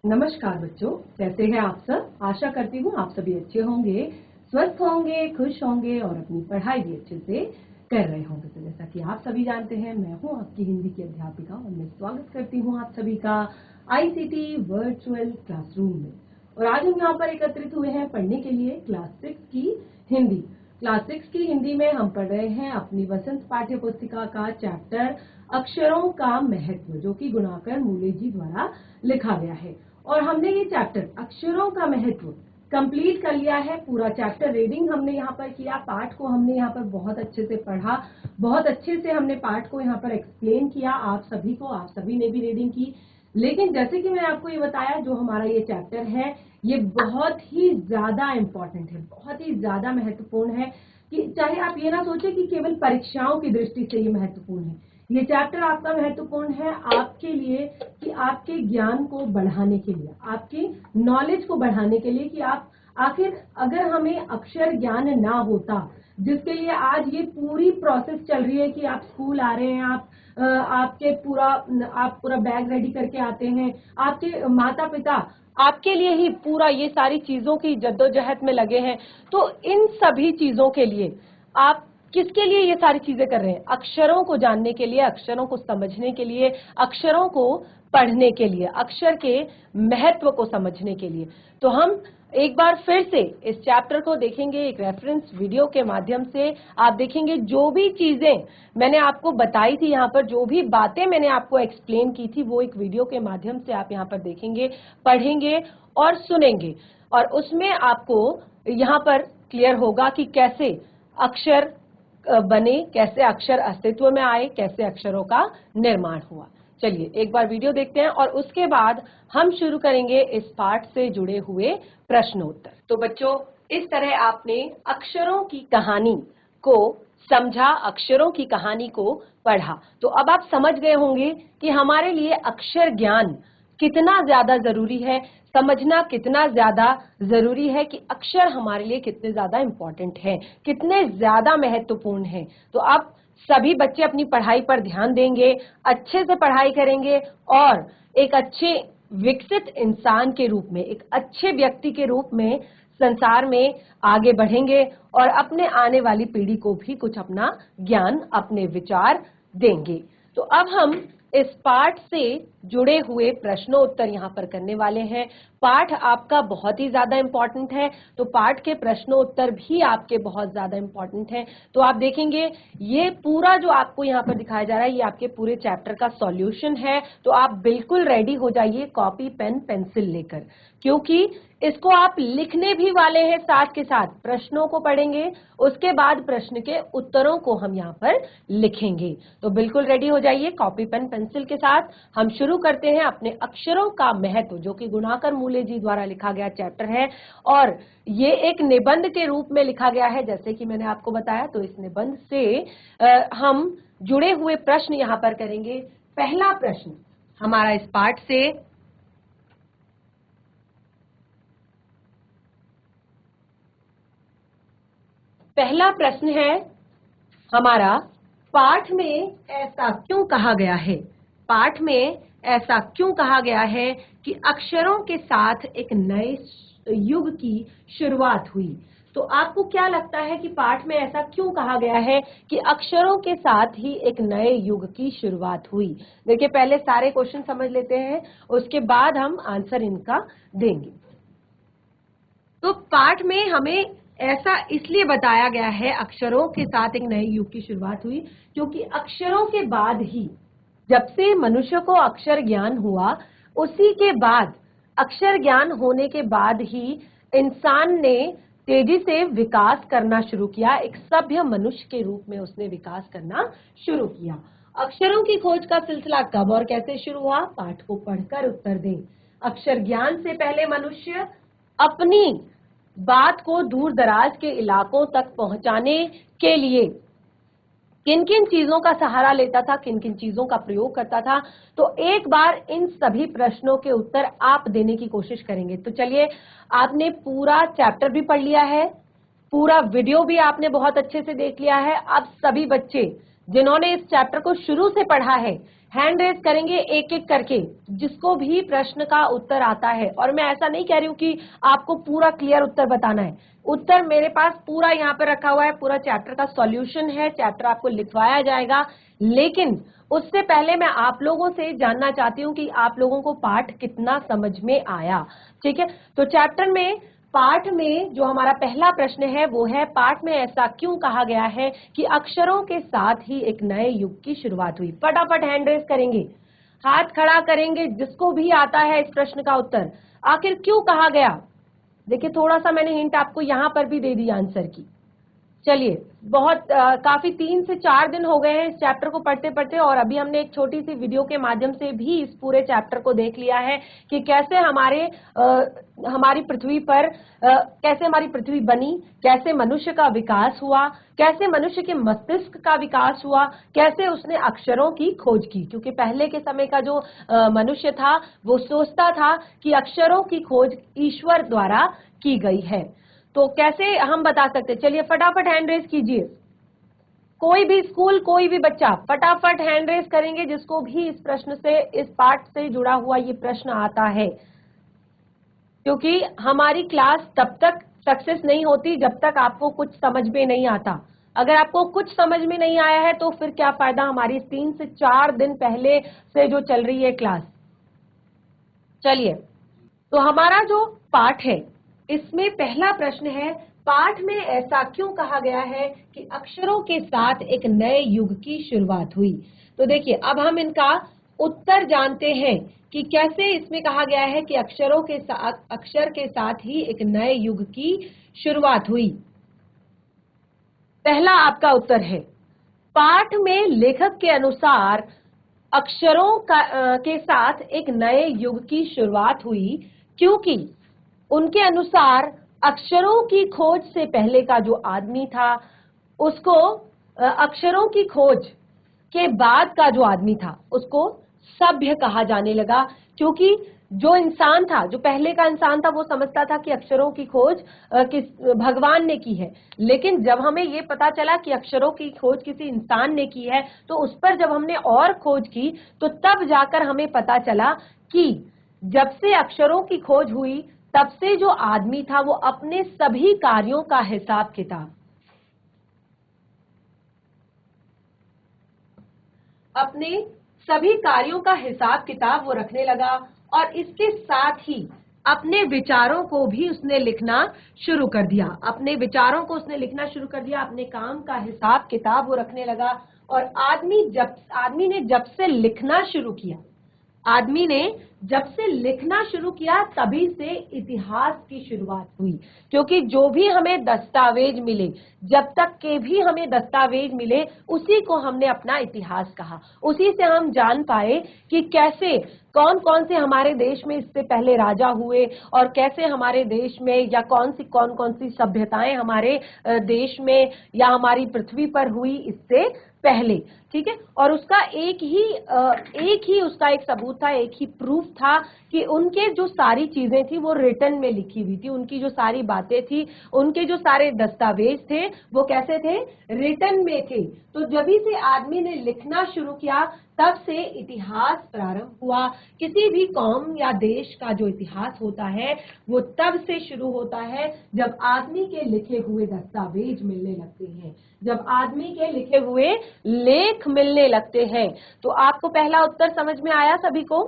नमस्कार बच्चों, कैसे हैं आप सब। आशा करती हूँ आप सभी अच्छे होंगे, स्वस्थ होंगे, खुश होंगे और अपनी पढ़ाई भी अच्छे से कर रहे होंगे। तो जैसा कि आप सभी जानते हैं, मैं हूँ आपकी हिंदी की अध्यापिका और मैं स्वागत करती हूँ आप सभी का आईसीटी वर्चुअल क्लासरूम में। और आज हम यहाँ पर एकत्रित हुए हैं पढ़ने के लिए क्लास 6 की हिंदी। क्लास 6 की हिंदी में हम पढ़ रहे हैं अपनी वसंत पाठ्य पुस्तिका का चैप्टर अक्षरों का महत्व, जो कि गुणाकर मूले जी द्वारा लिखा गया है। और हमने ये चैप्टर अक्षरों का महत्व कंप्लीट कर लिया है। पूरा चैप्टर रीडिंग हमने यहाँ पर किया, पाठ को हमने यहाँ पर बहुत अच्छे से पढ़ा, बहुत अच्छे से हमने पाठ को यहाँ पर एक्सप्लेन किया आप सभी को, आप सभी ने भी रीडिंग की। लेकिन जैसे कि मैंने आपको ये बताया, जो हमारा ये चैप्टर है ये बहुत ही ज्यादा इम्पोर्टेंट है, बहुत ही ज्यादा महत्वपूर्ण है। कि चाहे आप ये ना सोचे कि केवल परीक्षाओं की दृष्टि से ये महत्वपूर्ण है, ये चैप्टर आपका महत्वपूर्ण है आपके लिए कि आपके ज्ञान को बढ़ाने के लिए, आपकी नॉलेज को बढ़ाने के लिए, कि आप आखिर अगर हमें अक्षर ज्ञान ना होता, जिसके लिए आज ये पूरी प्रोसेस चल रही है कि आप स्कूल आ रहे हैं, आप पूरा बैग रेडी करके आते हैं, आपके माता पिता आपके लिए ही पूरा ये सारी चीजों की जद्दोजहद में लगे हैं। तो इन सभी चीजों के लिए आप किसके लिए ये सारी चीजें कर रहे हैं? अक्षरों को जानने के लिए, अक्षरों को समझने के लिए, अक्षरों को पढ़ने के लिए, अक्षर के महत्व को समझने के लिए। तो हम एक बार फिर से इस चैप्टर को देखेंगे एक रेफरेंस वीडियो के माध्यम से। आप देखेंगे जो भी चीजें मैंने आपको बताई थी, यहाँ पर जो भी बातें मैंने आपको एक्सप्लेन की थी, वो एक वीडियो के माध्यम से आप यहाँ पर देखेंगे, पढ़ेंगे और सुनेंगे। और उसमें आपको यहाँ पर क्लियर होगा कि कैसे अक्षर बने, कैसे अक्षर अस्तित्व में आए, कैसे अक्षरों का निर्माण हुआ। चलिए एक बार वीडियो देखते हैं और उसके बाद हम शुरू करेंगे इस पाठ से जुड़े हुए प्रश्नोत्तर। तो बच्चों, इस तरह आपने अक्षरों की कहानी को समझा, अक्षरों की कहानी को पढ़ा। तो अब आप समझ गए होंगे कि हमारे लिए अक्षर ज्ञान कितना ज्यादा जरूरी है, समझना कितना ज्यादा जरूरी है, कि अक्षर हमारे लिए कितने ज्यादा इम्पोर्टेंट है, कितने ज्यादा महत्वपूर्ण है। तो अब सभी बच्चे अपनी पढ़ाई पर ध्यान देंगे, अच्छे से पढ़ाई करेंगे और एक अच्छे विकसित इंसान के रूप में, एक अच्छे व्यक्ति के रूप में संसार में आगे बढ़ेंगे और अपने आने वाली पीढ़ी को भी कुछ अपना ज्ञान, अपने विचार देंगे। तो अब हम इस पाठ से जुड़े हुए प्रश्नोत्तर यहाँ पर करने वाले हैं। पाठ आपका बहुत ही ज्यादा इम्पोर्टेंट है, तो पाठ के प्रश्नोत्तर भी आपके बहुत ज्यादा इम्पोर्टेंट हैं। तो आप देखेंगे ये पूरा जो आपको यहाँ पर दिखाया जा रहा है, ये आपके पूरे चैप्टर का सॉल्यूशन है। तो आप बिल्कुल रेडी हो जाइए कॉपी पेन पेंसिल लेकर, क्योंकि इसको आप लिखने भी वाले हैं, साथ के साथ प्रश्नों को पढ़ेंगे, उसके बाद प्रश्न के उत्तरों को हम यहाँ पर लिखेंगे। तो बिल्कुल रेडी हो जाइए कॉपी पेन पेंसिल के साथ। हम शुरू करते हैं अपने अक्षरों का महत्व, जो कि गुणाकर मूले जी द्वारा लिखा गया चैप्टर है और ये एक निबंध के रूप में लिखा गया है, जैसे कि मैंने आपको बताया। तो इस निबंध से हम जुड़े हुए प्रश्न यहाँ पर करेंगे। पहला प्रश्न हमारा इस पाठ से पहला प्रश्न है हमारा, पाठ में ऐसा क्यों कहा गया है? पाठ में ऐसा क्यों कहा गया है कि अक्षरों के साथ एक नए युग की शुरुआत हुई? तो आपको क्या लगता है कि पाठ में ऐसा क्यों कहा गया है कि अक्षरों के साथ ही एक नए युग की शुरुआत हुई? देखिए, पहले सारे क्वेश्चन समझ लेते हैं, उसके बाद हम आंसर इनका देंगे। तो पाठ में हमें ऐसा इसलिए बताया गया है अक्षरों के साथ एक नए युग की शुरुआत हुई, क्योंकि अक्षरों के बाद ही, जब से मनुष्य को अक्षर ज्ञान हुआ, उसी के बाद, अक्षर ज्ञान होने के बाद ही इंसान ने तेजी से विकास करना शुरू किया, एक सभ्य मनुष्य के रूप में उसने विकास करना शुरू किया। अक्षरों की खोज का सिलसिला कब और कैसे शुरू हुआ? पाठ को पढ़कर उत्तर दें। अक्षर ज्ञान से पहले मनुष्य अपनी बात को दूर दराज के इलाकों तक पहुंचाने के लिए किन किन चीजों का सहारा लेता था, किन किन चीजों का प्रयोग करता था? तो एक बार इन सभी प्रश्नों के उत्तर आप देने की कोशिश करेंगे। तो चलिए, आपने पूरा चैप्टर भी पढ़ लिया है, पूरा वीडियो भी आपने बहुत अच्छे से देख लिया है। अब सभी बच्चे जिन्होंने इस चैप्टर को शुरू से पढ़ा है, हैंड रेज करेंगे एक एक करके, जिसको भी प्रश्न का उत्तर आता है। और मैं ऐसा नहीं कह रही हूं कि आपको पूरा क्लियर उत्तर बताना है, उत्तर मेरे पास पूरा यहाँ पर रखा हुआ है, पूरा चैप्टर का सॉल्यूशन है, चैप्टर आपको लिखवाया जाएगा। लेकिन उससे पहले मैं आप लोगों से जानना चाहती हूँ कि आप लोगों को पाठ कितना समझ में आया। ठीक है, तो चैप्टर में पाठ में जो हमारा पहला प्रश्न है वो है, पाठ में ऐसा क्यों कहा गया है कि अक्षरों के साथ ही एक नए युग की शुरुआत हुई। फटाफट हैंड रेज करेंगे, हाथ खड़ा करेंगे जिसको भी आता है इस प्रश्न का उत्तर। आखिर क्यों कहा गया? देखिए थोड़ा सा मैंने हिंट आपको यहां पर भी दे दी आंसर की। चलिए, बहुत काफी 3 से 4 दिन हो गए हैं इस चैप्टर को पढ़ते पढ़ते, और अभी हमने एक छोटी सी वीडियो के माध्यम से भी इस पूरे चैप्टर को देख लिया है कि कैसे हमारी पृथ्वी पर कैसे हमारी पृथ्वी बनी, कैसे मनुष्य का विकास हुआ, कैसे मनुष्य के मस्तिष्क का विकास हुआ, कैसे उसने अक्षरों की खोज की। क्योंकि पहले के समय का जो मनुष्य था वो सोचता था कि अक्षरों की खोज ईश्वर द्वारा की गई है। तो कैसे हम बता सकते? चलिए फटाफट हैंड रेज कीजिए, कोई भी स्कूल, कोई भी बच्चा फटाफट हैंड रेज करेंगे जिसको भी इस प्रश्न से, इस पाठ से जुड़ा हुआ ये प्रश्न आता है। क्योंकि हमारी क्लास तब तक सक्सेस नहीं होती जब तक आपको कुछ समझ में नहीं आता। अगर आपको कुछ समझ में नहीं आया है तो फिर क्या फायदा हमारी 3 से 4 दिन पहले से जो चल रही है क्लास। चलिए, तो हमारा जो पाठ है इसमें पहला प्रश्न है, पाठ में ऐसा क्यों कहा गया है कि अक्षरों के साथ एक नए युग की शुरुआत हुई। तो देखिए अब हम इनका उत्तर जानते हैं कि कैसे इसमें कहा गया है कि अक्षर के साथ ही एक नए युग की शुरुआत हुई। पहला आपका उत्तर है, पाठ में लेखक के अनुसार अक्षरों के साथ एक नए युग की शुरुआत हुई क्योंकि उनके अनुसार अक्षरों की खोज से पहले का जो आदमी था उसको अक्षरों की खोज के बाद का जो आदमी था उसको सभ्य कहा जाने लगा। क्योंकि जो इंसान था, जो पहले का इंसान था, वो समझता था कि अक्षरों की खोज भगवान ने की है। लेकिन जब हमें ये पता चला कि अक्षरों की खोज किसी इंसान ने की है तो उस पर जब हमने और खोज की तो तब जाकर हमें पता चला कि जब से अक्षरों की खोज हुई तब से जो आदमी था वो अपने सभी कार्यों का हिसाब किताब, अपने सभी कार्यों का हिसाब किताब वो रखने लगा, और इसके साथ ही अपने विचारों को भी उसने लिखना शुरू कर दिया। अपने विचारों को उसने लिखना शुरू कर दिया, अपने काम का हिसाब किताब वो रखने लगा। और आदमी ने जब से लिखना शुरू किया, आदमी ने जब से लिखना शुरू किया तभी से इतिहास की शुरुआत हुई। क्योंकि जो भी हमें दस्तावेज मिले, जब तक के भी हमें दस्तावेज मिले, उसी को हमने अपना इतिहास कहा। उसी से हम जान पाए कि कैसे कौन कौन से हमारे देश में इससे पहले राजा हुए और कैसे हमारे देश में या कौन कौन सी सभ्यताएं हमारे देश में या हमारी पृथ्वी पर हुई इससे पहले। ठीक है, और उसका एक ही उसका एक सबूत था, एक ही प्रूफ था कि उनके जो सारी चीजें थी वो रिटन में लिखी हुई थी। उनकी जो सारी बातें थी, उनके जो सारे दस्तावेज थे वो कैसे थे? रिटन में थे। तो जब से आदमी ने लिखना शुरू किया तब से इतिहास प्रारंभ हुआ। किसी भी कौम या देश का जो इतिहास होता है वो तब से शुरू होता है जब आदमी के लिखे हुए दस्तावेज मिलने लगते हैं, जब आदमी के लिखे हुए लेख मिलने लगते हैं। तो आपको पहला उत्तर समझ में आया सभी को?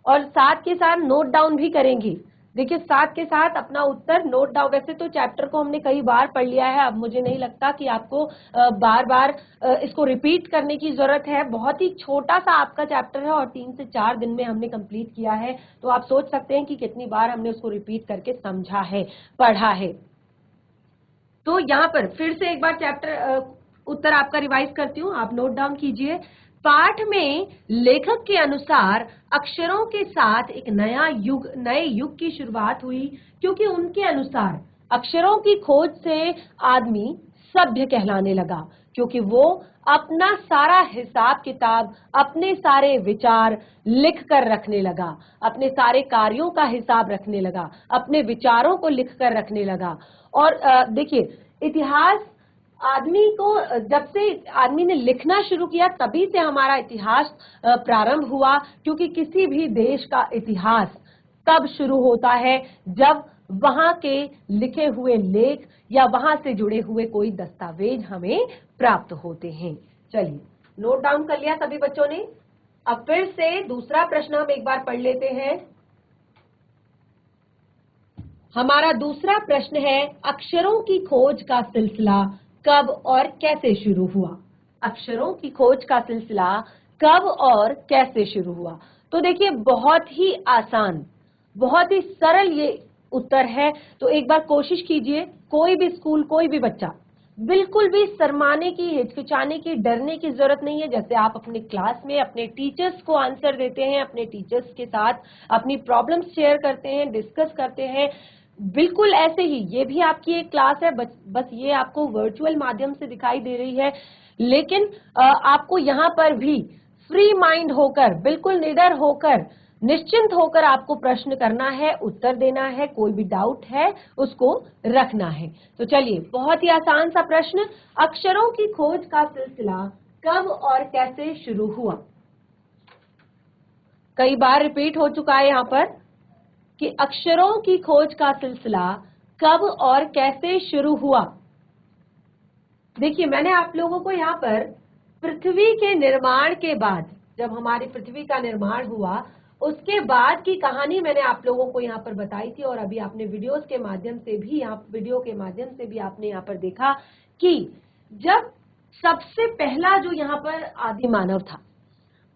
और साथ के साथ नोट डाउन भी करेंगे। देखिए साथ के साथ अपना उत्तर नोट डाउन। वैसे तो चैप्टर को हमने कई बार पढ़ लिया है, अब मुझे नहीं लगता कि आपको बार बार इसको रिपीट करने की जरूरत है। बहुत ही छोटा सा आपका चैप्टर है और 3 से 4 दिन में हमने कंप्लीट किया है। तो आप सोच सकते हैं कि कितनी बार हमने उसको रिपीट करके समझा है, पढ़ा है। तो यहाँ पर फिर से एक बार चैप्टर उत्तर आपका रिवाइज करती हूँ, आप नोट डाउन कीजिए। पाठ में लेखक के अनुसार अक्षरों के साथ एक नए युग की शुरुआत हुई क्योंकि उनके अनुसार अक्षरों की खोज से आदमी सभ्य कहलाने लगा। क्योंकि वो अपना सारा हिसाब किताब, अपने सारे विचार लिख कर रखने लगा, अपने सारे कार्यों का हिसाब रखने लगा, अपने विचारों को लिख कर रखने लगा। और देखिए इतिहास आदमी को जब से आदमी ने लिखना शुरू किया तभी से हमारा इतिहास प्रारंभ हुआ, क्योंकि किसी भी देश का इतिहास तब शुरू होता है जब वहां के लिखे हुए लेख या वहां से जुड़े हुए कोई दस्तावेज हमें प्राप्त होते हैं। चलिए, नोट डाउन कर लिया सभी बच्चों ने? अब फिर से दूसरा प्रश्न हम एक बार पढ़ लेते हैं। हमारा दूसरा प्रश्न है, अक्षरों की खोज का सिलसिला कब और कैसे शुरू हुआ? अक्षरों की खोज का सिलसिला कब और कैसे शुरू हुआ? तो देखिए, बहुत ही आसान, बहुत ही सरल ये उत्तर है। तो एक बार कोशिश कीजिए, कोई भी स्कूल, कोई भी बच्चा, बिल्कुल भी शर्माने की, हिचकिचाने की, डरने की जरूरत नहीं है। जैसे आप अपने क्लास में अपने टीचर्स को आंसर देते हैं, अपने टीचर्स के साथ अपनी प्रॉब्लम्स शेयर करते हैं, डिस्कस करते हैं, बिल्कुल ऐसे ही ये भी आपकी एक क्लास है। बस ये आपको वर्चुअल माध्यम से दिखाई दे रही है, लेकिन आपको यहाँ पर भी फ्री माइंड होकर, बिल्कुल निडर होकर, निश्चिंत होकर आपको प्रश्न करना है, उत्तर देना है, कोई भी डाउट है उसको रखना है। तो चलिए, बहुत ही आसान सा प्रश्न, अक्षरों की खोज का सिलसिला कब और कैसे शुरू हुआ? कई बार रिपीट हो चुका है यहाँ पर कि अक्षरों की खोज का सिलसिला कब और कैसे शुरू हुआ। देखिए, मैंने आप लोगों को यहाँ पर पृथ्वी के निर्माण के बाद, जब हमारी पृथ्वी का निर्माण हुआ उसके बाद की कहानी मैंने आप लोगों को यहाँ पर बताई थी। और अभी आपने वीडियो के माध्यम से भी आपने यहाँ पर देखा कि जब सबसे पहला जो यहाँ पर आदि मानव था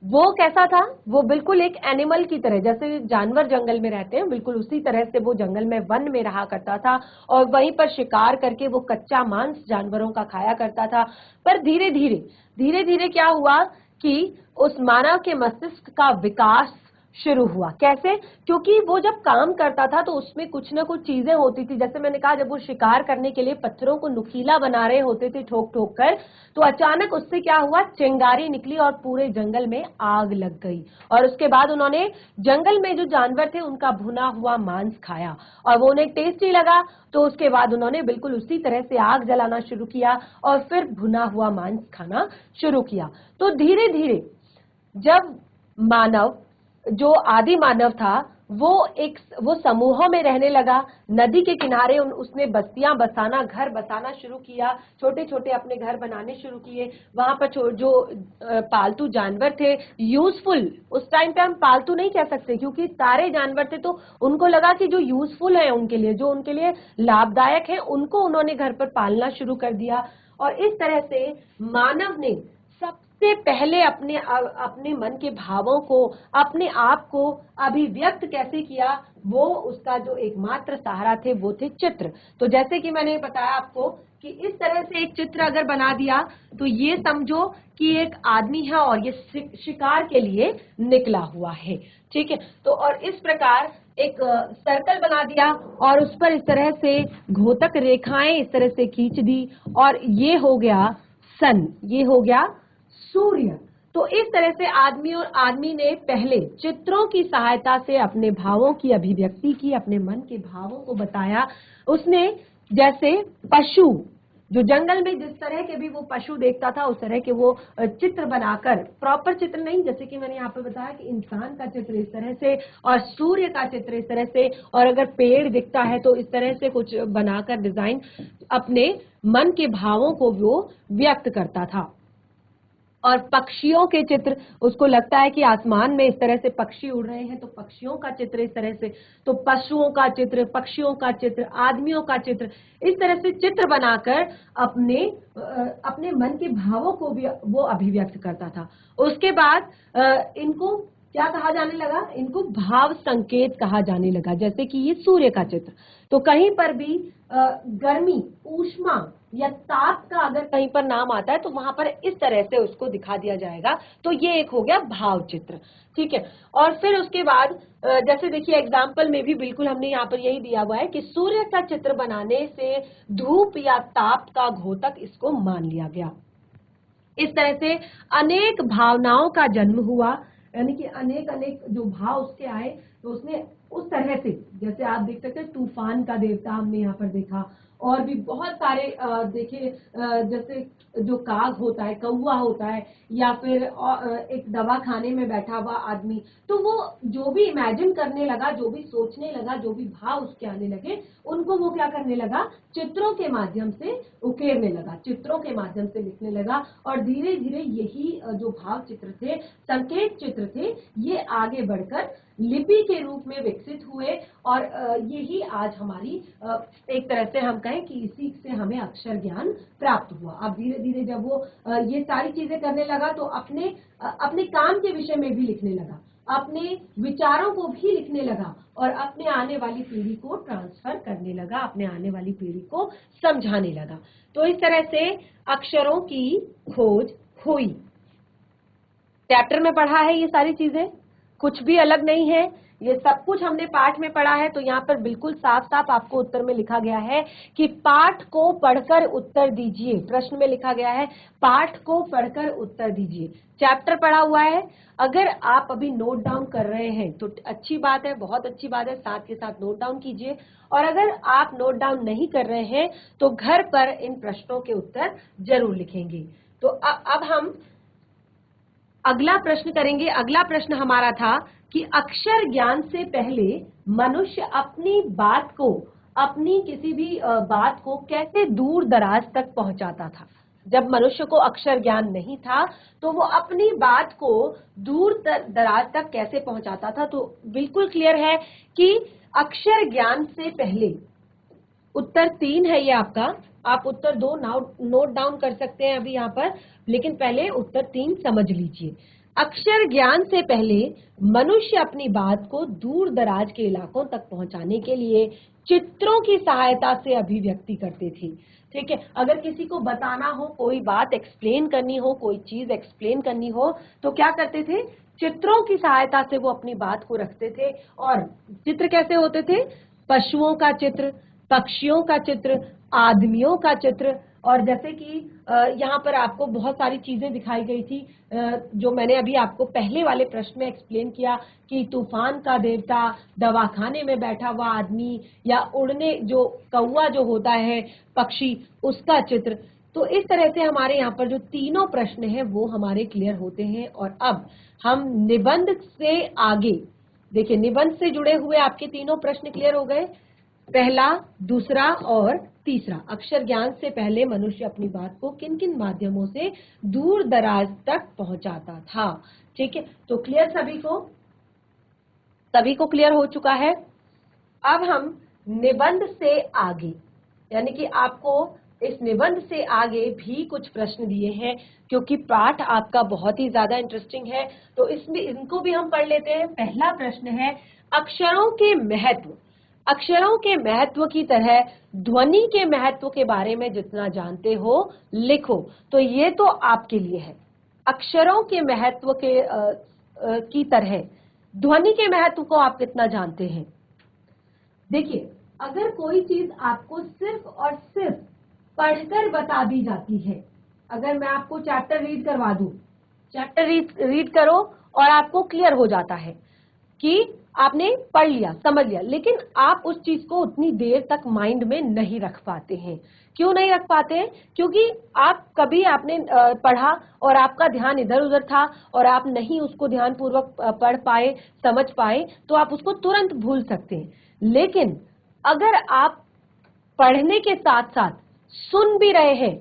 वो कैसा था? वो बिल्कुल एक एनिमल की तरह, जैसे जानवर जंगल में रहते हैं, बिल्कुल उसी तरह से वो जंगल में, वन में रहा करता था और वहीं पर शिकार करके वो कच्चा मांस जानवरों का खाया करता था। पर धीरे धीरे क्या हुआ कि उस मानव के मस्तिष्क का विकास शुरू हुआ। कैसे? क्योंकि वो जब काम करता था तो उसमें कुछ ना कुछ चीजें होती थी। जैसे मैंने कहा, जब वो शिकार करने के लिए पत्थरों को नुकीला बना रहे होते थे ठोक ठोक कर, तो अचानक उससे क्या हुआ, चिंगारी निकली और पूरे जंगल में आग लग गई। और उसके बाद उन्होंने जंगल में जो जानवर थे उनका भुना हुआ मांस खाया और वो उन्हें टेस्टी लगा। तो उसके बाद उन्होंने बिल्कुल उसी तरह से आग जलाना शुरू किया और फिर भुना हुआ मांस खाना शुरू किया। तो धीरे धीरे जब मानव, जो आदि मानव था, वो समूहों में रहने लगा, नदी के किनारे उसने बस्तियां बसाना, घर बसाना शुरू किया, छोटे छोटे अपने घर बनाने शुरू किए। वहां पर जो पालतू जानवर थे, यूजफुल, उस टाइम पे हम पालतू नहीं कह सकते क्योंकि सारे जानवर थे, तो उनको लगा कि जो यूजफुल है उनके लिए, जो उनके लिए लाभदायक है, उनको उन्होंने घर पर पालना शुरू कर दिया। और इस तरह से मानव ने सबसे पहले अपने मन के भावों को, अपने आप को अभिव्यक्त कैसे किया, वो उसका जो एकमात्र सहारा थे वो थे चित्र। तो जैसे कि मैंने बताया आपको कि इस तरह से एक चित्र अगर बना दिया तो ये समझो कि एक आदमी है और ये शिकार के लिए निकला हुआ है। ठीक है, तो और इस प्रकार एक सर्कल बना दिया और उस पर इस तरह से घोतक रेखाएं इस तरह से खींच दी और ये हो गया सन, ये हो गया सूर्य। तो इस तरह से आदमी ने पहले चित्रों की सहायता से अपने भावों की अभिव्यक्ति की, अपने मन के भावों को बताया। उसने जैसे पशु, जो जंगल में जिस तरह के भी वो पशु देखता था उस तरह के वो चित्र बनाकर, प्रॉपर चित्र नहीं, जैसे कि मैंने यहाँ पे बताया कि इंसान का चित्र इस तरह से और सूर्य का चित्र इस तरह से, और अगर पेड़ दिखता है तो इस तरह से कुछ बनाकर डिजाइन, अपने मन के भावों को वो व्यक्त करता था। और पक्षियों के चित्र, उसको लगता है कि आसमान में इस तरह से पक्षी उड़ रहे हैं तो पक्षियों का चित्र इस तरह से, तो पशुओं का चित्र, पक्षियों का चित्र, आदमियों का चित्र, इस तरह से चित्र बनाकर अपने मन के भावों को भी वो अभिव्यक्त करता था। उसके बाद इनको क्या कहा जाने लगा, इनको भाव संकेत कहा जाने लगा। जैसे कि ये सूर्य का चित्र, तो कहीं पर भी गर्मी, ऊष्मा या ताप का अगर कहीं पर नाम आता है तो वहां पर इस तरह से उसको दिखा दिया जाएगा। तो ये एक हो गया भाव चित्र। ठीक है, और फिर उसके बाद जैसे देखिए एग्जाम्पल में भी बिल्कुल हमने यहाँ पर यही दिया हुआ है कि सूर्य का चित्र बनाने से धूप या ताप का घोतक इसको मान लिया गया। इस तरह से अनेक भावनाओं का जन्म हुआ, यानी कि अनेक जो भाव उसके आए, तो उसने उस तरह से, जैसे आप देख सकते हैं तूफान का देवता हमने यहाँ पर देखा, और भी बहुत सारे देखिए जैसे जो काग होता है, कौवा होता है, या फिर एक दवा खाने में बैठा हुआ आदमी, तो वो जो भी इमेजिन करने लगा, जो भी सोचने लगा, जो भी भाव उसके आने लगे, उनको वो क्या करने लगा, चित्रों के माध्यम से उकेरने लगा, चित्रों के माध्यम से लिखने लगा। और धीरे धीरे यही जो भाव चित्र थे, संकेत चित्र थे, ये आगे बढ़कर लिपि के रूप में विकसित हुए। और यही आज हमारी एक तरह से हम कहें कि इसी से हमें अक्षर ज्ञान प्राप्त हुआ। अब धीरे धीरे जब वो ये सारी चीजें करने लगा तो अपने काम के विषय में भी लिखने लगा, अपने विचारों को भी लिखने लगा, और अपने आने वाली पीढ़ी को ट्रांसफर करने लगा, अपने आने वाली पीढ़ी को समझाने लगा। तो इस तरह से अक्षरों की खोज हुई। चैप्टर में पढ़ा है ये सारी चीजें, कुछ भी अलग नहीं है, ये सब कुछ हमने पाठ में पढ़ा है। तो यहाँ पर बिल्कुल साफ साफ आपको उत्तर में लिखा गया है कि पाठ को पढ़कर उत्तर दीजिए। प्रश्न में लिखा गया है पाठ को पढ़कर उत्तर दीजिए। चैप्टर पढ़ा हुआ है, अगर आप अभी नोट डाउन कर रहे हैं तो अच्छी बात है, बहुत अच्छी बात है, साथ के साथ नोट डाउन कीजिए। और अगर आप नोट डाउन नहीं कर रहे हैं तो घर पर इन प्रश्नों के उत्तर जरूर लिखेंगे। तो अब हम अगला प्रश्न करेंगे। अगला प्रश्न हमारा था कि अक्षर ज्ञान से पहले मनुष्य अपनी बात को, अपनी किसी भी बात को कैसे दूर दराज तक पहुंचाता था। जब मनुष्य को अक्षर ज्ञान नहीं था तो वो अपनी बात को दूर दराज तक कैसे पहुंचाता था। तो बिल्कुल क्लियर है कि अक्षर ज्ञान से पहले, उत्तर 3 है ये आपका, आप उत्तर 2 नोट डाउन कर सकते हैं अभी यहाँ पर, लेकिन पहले उत्तर 3 समझ लीजिए। अक्षर ज्ञान से पहले मनुष्य अपनी बात को दूर दराज के इलाकों तक पहुंचाने के लिए चित्रों की सहायता से अभिव्यक्ति करते थे। ठीक है, अगर किसी को बताना हो, कोई बात एक्सप्लेन करनी हो, कोई चीज एक्सप्लेन करनी हो, तो क्या करते थे, चित्रों की सहायता से वो अपनी बात को रखते थे। और चित्र कैसे होते थे, पशुओं का चित्र, पक्षियों का चित्र, आदमियों का चित्र। और जैसे कि यहाँ पर आपको बहुत सारी चीजें दिखाई गई थी, जो मैंने अभी आपको पहले वाले प्रश्न में एक्सप्लेन किया कि तूफान का देवता, दवाखाने में बैठा हुआ आदमी, या उड़ने जो कौवा जो होता है पक्षी, उसका चित्र। तो इस तरह से हमारे यहाँ पर जो तीनों प्रश्न हैं वो हमारे क्लियर होते हैं। और अब हम निबंध से आगे देखिए, निबंध से जुड़े हुए आपके तीनों प्रश्न क्लियर हो गए, पहला, दूसरा और तीसरा। अक्षर ज्ञान से पहले मनुष्य अपनी बात को किन किन माध्यमों से दूर दराज तक पहुंचाता था। ठीक है, तो क्लियर सभी को क्लियर हो चुका है। अब हम निबंध से आगे, यानी कि आपको इस निबंध से आगे भी कुछ प्रश्न दिए हैं, क्योंकि पाठ आपका बहुत ही ज्यादा इंटरेस्टिंग है, तो इसमें इनको भी हम पढ़ लेते हैं। पहला प्रश्न है, अक्षरों के महत्व। अक्षरों के महत्व की तरह ध्वनि के महत्व के बारे में जितना जानते हो लिखो। तो ये तो आपके लिए है, अक्षरों के महत्व के की तरह ध्वनि के महत्व को आप कितना जानते हैं। देखिए, अगर कोई चीज आपको सिर्फ और सिर्फ पढ़कर बता दी जाती है, अगर मैं आपको चैप्टर रीड करवा दूं, चैप्टर रीड करो और आपको क्लियर हो जाता है कि आपने पढ़ लिया, समझ लिया, लेकिन आप उस चीज को उतनी देर तक माइंड में नहीं रख पाते हैं। क्यों नहीं रख पाते हैं? क्योंकि कभी आपने पढ़ा और आपका ध्यान इधर उधर था और आप नहीं उसको ध्यान पूर्वक पढ़ पाए, समझ पाए, तो आप उसको तुरंत भूल सकते हैं। लेकिन अगर आप पढ़ने के साथ साथ सुन भी रहे हैं,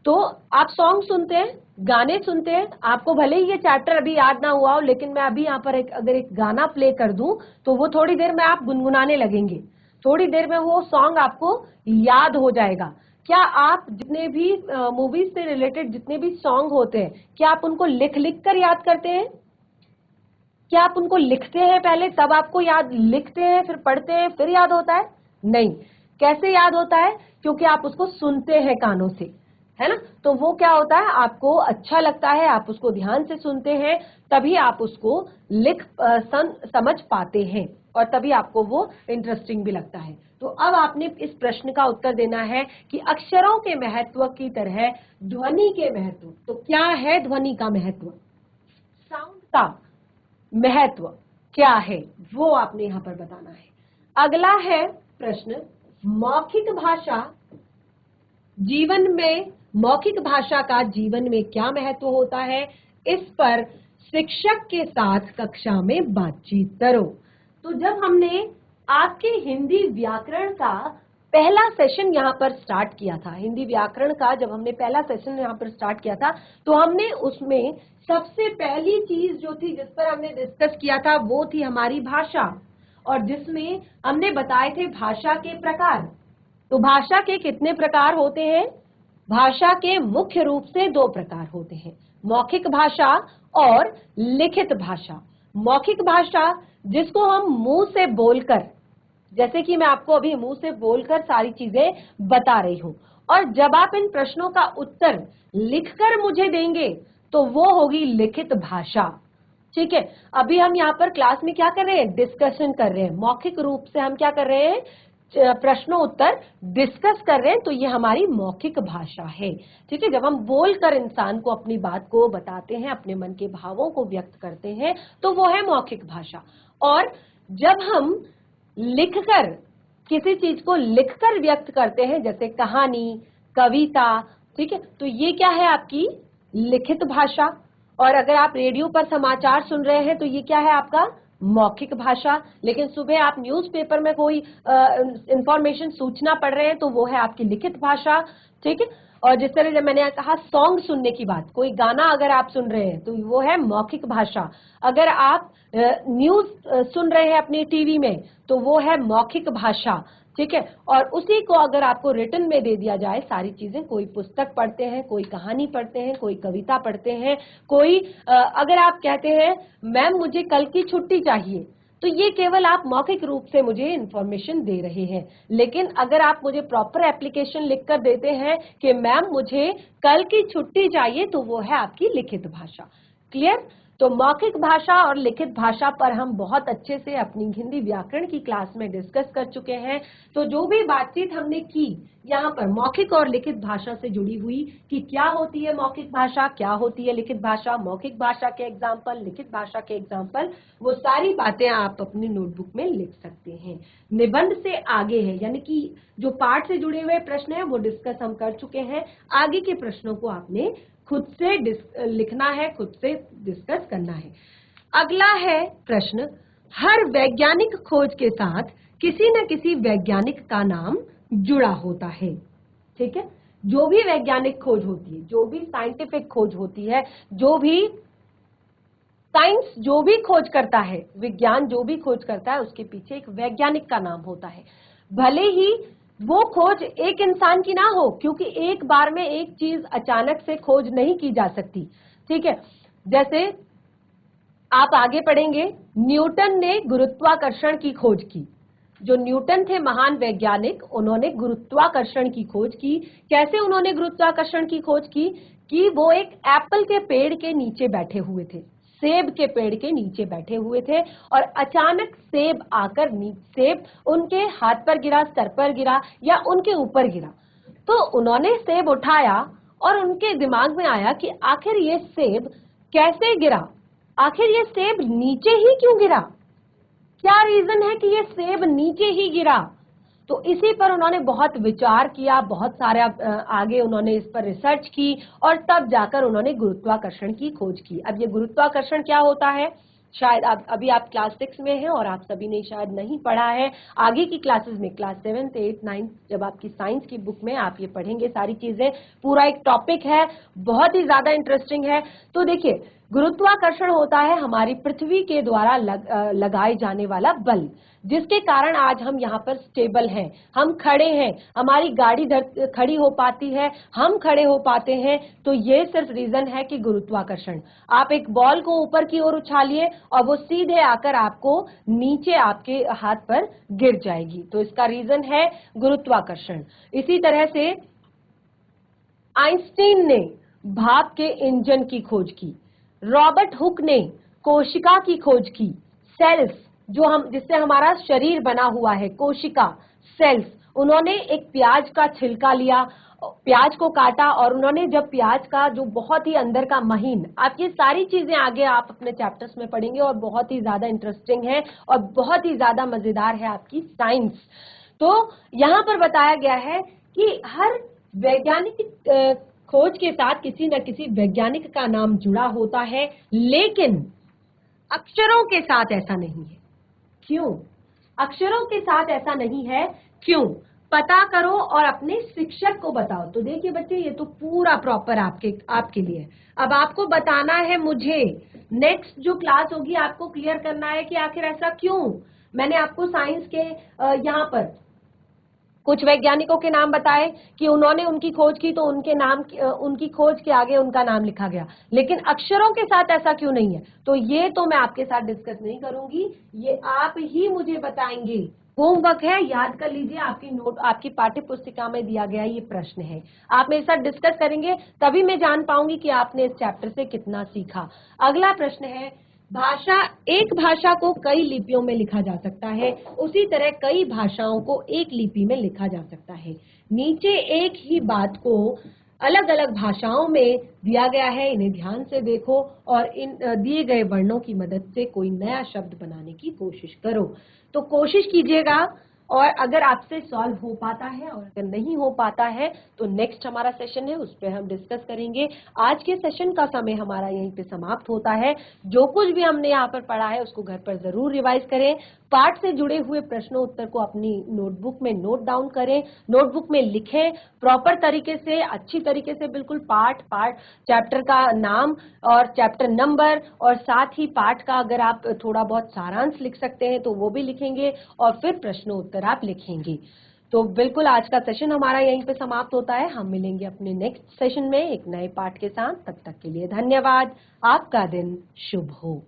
तो आप सॉन्ग सुनते हैं, गाने सुनते हैं, आपको भले ही ये चैप्टर अभी याद ना हुआ हो, लेकिन मैं अभी यहाँ पर अगर एक गाना प्ले कर दूं तो वो थोड़ी देर में आप गुनगुनाने लगेंगे, थोड़ी देर में वो सॉन्ग आपको याद हो जाएगा। क्या आप जितने भी मूवीज से रिलेटेड जितने भी सॉन्ग होते हैं, क्या आप उनको लिख लिख कर याद करते हैं? क्या आप उनको लिखते हैं पहले, तब आपको याद, लिखते हैं फिर पढ़ते हैं फिर याद होता है? नहीं। कैसे याद होता है? क्योंकि आप उसको सुनते हैं कानों से, है ना। तो वो क्या होता है, आपको अच्छा लगता है, आप उसको ध्यान से सुनते हैं, तभी आप उसको समझ पाते हैं, और तभी आपको वो इंटरेस्टिंग भी लगता है। तो अब आपने इस प्रश्न का उत्तर देना है कि अक्षरों के महत्व की तरह ध्वनि के महत्व। तो क्या है ध्वनि का महत्व, साउंड का महत्व क्या है, वो आपने यहां पर बताना है। अगला है प्रश्न, मौखिक भाषा जीवन में मौखिक भाषा का जीवन में क्या महत्व होता है, इस पर शिक्षक के साथ कक्षा में बातचीत करो। तो जब हमने आपके हिंदी व्याकरण का पहला सेशन यहाँ पर स्टार्ट किया था, हिंदी व्याकरण का जब हमने पहला सेशन यहाँ पर स्टार्ट किया था, तो हमने उसमें सबसे पहली चीज जो थी जिस पर हमने डिस्कस किया था वो थी हमारी भाषा, और जिसमें हमने बताए थे भाषा के प्रकार। तो भाषा के कितने प्रकार होते हैं? भाषा के मुख्य रूप से दो प्रकार होते हैं, मौखिक भाषा और लिखित भाषा। मौखिक भाषा जिसको हम मुंह से बोलकर, जैसे कि मैं आपको अभी मुंह से बोलकर सारी चीजें बता रही हूं, और जब आप इन प्रश्नों का उत्तर लिखकर मुझे देंगे तो वो होगी लिखित भाषा। ठीक है, अभी हम यहाँ पर क्लास में क्या कर रहे हैं? डिस्कशन कर रहे हैं। मौखिक रूप से हम क्या कर रहे हैं? प्रश्नों उत्तर डिस्कस कर रहे हैं, तो ये हमारी मौखिक भाषा है। ठीक है, जब हम बोलकर इंसान को अपनी बात को बताते हैं, अपने मन के भावों को व्यक्त करते हैं, तो वो है मौखिक भाषा। और जब हम लिखकर किसी चीज को लिखकर व्यक्त करते हैं, जैसे कहानी, कविता, ठीक है, तो ये क्या है? आपकी लिखित भाषा। और अगर आप रेडियो पर समाचार सुन रहे हैं तो ये क्या है? आपका मौखिक भाषा। लेकिन सुबह आप न्यूज़पेपर में कोई इंफॉर्मेशन, सूचना पढ़ रहे हैं तो वो है आपकी लिखित भाषा। ठीक है, और जिस तरह जब मैंने कहा सॉन्ग सुनने की बात, कोई गाना अगर आप सुन रहे हैं तो वो है मौखिक भाषा। अगर आप न्यूज सुन रहे हैं अपनी टीवी में तो वो है मौखिक भाषा। ठीक है, और उसी को अगर आपको रिटन में दे दिया जाए सारी चीजें, कोई पुस्तक पढ़ते हैं, कोई कहानी पढ़ते हैं, कोई कविता पढ़ते हैं, कोई अगर आप कहते हैं मैम मुझे कल की छुट्टी चाहिए, तो ये केवल आप मौखिक रूप से मुझे इंफॉर्मेशन दे रहे हैं। लेकिन अगर आप मुझे प्रॉपर एप्लीकेशन लिखकर देते हैं कि मैम मुझे कल की छुट्टी चाहिए, तो वो है आपकी लिखित भाषा। क्लियर? तो मौखिक भाषा और लिखित भाषा पर हम बहुत अच्छे से अपनी हिंदी व्याकरण की क्लास में डिस्कस कर चुके हैं। तो जो भी बातचीत हमने की यहाँ पर मौखिक और लिखित भाषा से जुड़ी हुई, कि क्या होती है मौखिक भाषा, क्या होती है लिखित भाषा, मौखिक भाषा के एग्जाम्पल, लिखित भाषा के एग्जाम्पल, वो सारी बातें आप अपनी नोटबुक में लिख सकते हैं। निबंध से आगे है, यानी कि जो पाठ से जुड़े हुए प्रश्न है वो डिस्कस हम कर चुके हैं। आगे के प्रश्नों को आपने खुद से लिखना है, खुद से डिस्कस करना है। अगला है प्रश्न, हर वैज्ञानिक खोज के साथ किसी न किसी वैज्ञानिक का नाम जुड़ा होता है। ठीक है, जो भी वैज्ञानिक खोज होती है, जो भी साइंटिफिक खोज होती है, जो भी साइंस जो भी खोज करता है, विज्ञान जो भी खोज करता है, उसके पीछे एक वैज्ञानिक का नाम होता है। भले ही वो खोज एक इंसान की ना हो, क्योंकि एक बार में एक चीज अचानक से खोज नहीं की जा सकती। ठीक है, जैसे आप आगे पढ़ेंगे, न्यूटन ने गुरुत्वाकर्षण की खोज की। जो न्यूटन थे महान वैज्ञानिक, उन्होंने गुरुत्वाकर्षण की खोज की। कैसे उन्होंने गुरुत्वाकर्षण की खोज की? कि वो एक एप्पल के पेड़ के नीचे बैठे हुए थे, सेब के पेड़ के नीचे बैठे हुए थे, और अचानक सेब आकर सेब उनके हाथ पर गिरा, सर पर गिरा या उनके ऊपर गिरा। तो उन्होंने सेब उठाया और उनके दिमाग में आया कि आखिर ये सेब कैसे गिरा, आखिर ये सेब नीचे ही क्यों गिरा, क्या रीजन है कि ये सेब नीचे ही गिरा। तो इसी पर उन्होंने बहुत विचार किया, बहुत सारा आगे उन्होंने इस पर रिसर्च की, और तब जाकर उन्होंने गुरुत्वाकर्षण की खोज की। अब ये गुरुत्वाकर्षण क्या होता है, शायद अभी आप क्लास 6 में हैं और आप सभी ने शायद नहीं पढ़ा है। आगे की क्लासेस में, क्लास 7, 8, 9, जब आपकी साइंस की बुक में आप ये पढ़ेंगे सारी चीजें, पूरा एक टॉपिक है, बहुत ही ज्यादा इंटरेस्टिंग है। तो देखिए, गुरुत्वाकर्षण होता है हमारी पृथ्वी के द्वारा लगाए जाने वाला बल, जिसके कारण आज हम यहाँ पर स्टेबल हैं, हम खड़े हैं, हमारी गाड़ी खड़ी हो पाती है, हम खड़े हो पाते हैं। तो ये सिर्फ रीजन है कि गुरुत्वाकर्षण। आप एक बॉल को ऊपर की ओर उछालिए और वो सीधे आकर आपको नीचे आपके हाथ पर गिर जाएगी, तो इसका रीजन है गुरुत्वाकर्षण। इसी तरह से आइंस्टीन ने भाप के इंजन की खोज की, रॉबर्ट हुक ने कोशिका की खोज की, सेल्स जो हम जिससे हमारा शरीर बना हुआ है, कोशिका, सेल्स। उन्होंने एक प्याज का छिलका लिया, प्याज को काटा, और उन्होंने जब प्याज का जो बहुत ही अंदर का महीन, आप ये सारी चीजें आगे आप अपने चैप्टर्स में पढ़ेंगे और बहुत ही ज्यादा इंटरेस्टिंग है और बहुत ही ज्यादा मजेदार है आपकी साइंस। तो यहाँ पर बताया गया है कि हर वैज्ञानिक खोज के साथ किसी न किसी वैज्ञानिक का नाम जुड़ा होता है, लेकिन अक्षरों के साथ ऐसा नहीं है। क्यों अक्षरों के साथ ऐसा नहीं है? क्यों? पता करो और अपने शिक्षक को बताओ। तो देखिए बच्चे, ये तो पूरा प्रॉपर आपके लिए। अब आपको बताना है मुझे, नेक्स्ट जो क्लास होगी आपको क्लियर करना है कि आखिर ऐसा क्यों। मैंने आपको साइंस के यहाँ पर कुछ वैज्ञानिकों के नाम बताए कि उन्होंने उनकी खोज की तो उनके नाम उनकी खोज के आगे उनका नाम लिखा गया, लेकिन अक्षरों के साथ ऐसा क्यों नहीं है? तो ये तो मैं आपके साथ डिस्कस नहीं करूंगी, ये आप ही मुझे बताएंगे। होमवर्क है, याद कर लीजिए, आपकी नोट आपकी पाठ्य पुस्तिका में दिया गया ये प्रश्न है। आप मेरे साथ डिस्कस करेंगे तभी मैं जान पाऊंगी कि आपने इस चैप्टर से कितना सीखा। अगला प्रश्न है, भाषा, एक भाषा को कई लिपियों में लिखा जा सकता है, उसी तरह कई भाषाओं को एक लिपि में लिखा जा सकता है। नीचे एक ही बात को अलग अलग भाषाओं में दिया गया है, इन्हें ध्यान से देखो और इन दिए गए वर्णों की मदद से कोई नया शब्द बनाने की कोशिश करो। तो कोशिश कीजिएगा, और अगर आपसे सॉल्व हो पाता है और अगर नहीं हो पाता है तो नेक्स्ट हमारा सेशन है, उस पर हम डिस्कस करेंगे। आज के सेशन का समय हमारा यहीं पे समाप्त होता है। जो कुछ भी हमने यहाँ पर पढ़ा है उसको घर पर जरूर रिवाइज करें। पाठ से जुड़े हुए प्रश्नों उत्तर को अपनी नोटबुक में नोट डाउन करें, नोटबुक में लिखें प्रॉपर तरीके से, अच्छी तरीके से, बिल्कुल पाठ चैप्टर का नाम और चैप्टर नंबर, और साथ ही पाठ का अगर आप थोड़ा बहुत सारांश लिख सकते हैं तो वो भी लिखेंगे, और फिर प्रश्नों उत्तर आप लिखेंगे। तो बिल्कुल आज का सेशन हमारा यहीं पे समाप्त होता है। हम मिलेंगे अपने नेक्स्ट सेशन में एक नए पाठ के साथ। तब तक के लिए धन्यवाद। आपका दिन शुभ हो।